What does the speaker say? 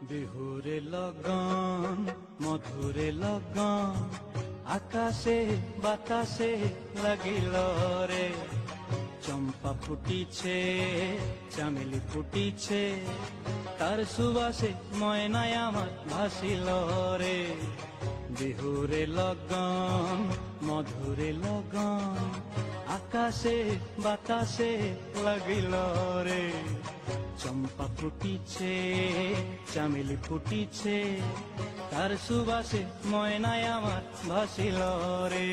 বিহুরে লগন মধুরে লগন আকাশে বাতাসে লাগিল রে। চম্পা ফুটিছে চামেলি ফুটিছে তার সুবাসে ময়নায় আমার ভাসিল রে। বিহুরে লগন মধুরে লগন আকাশে বাতাসে লাগিল রে। চম্পা ফুটিছে চামেলি ফুটিছে তার সুবাসে ময়নায় আমার ভাসিল রে।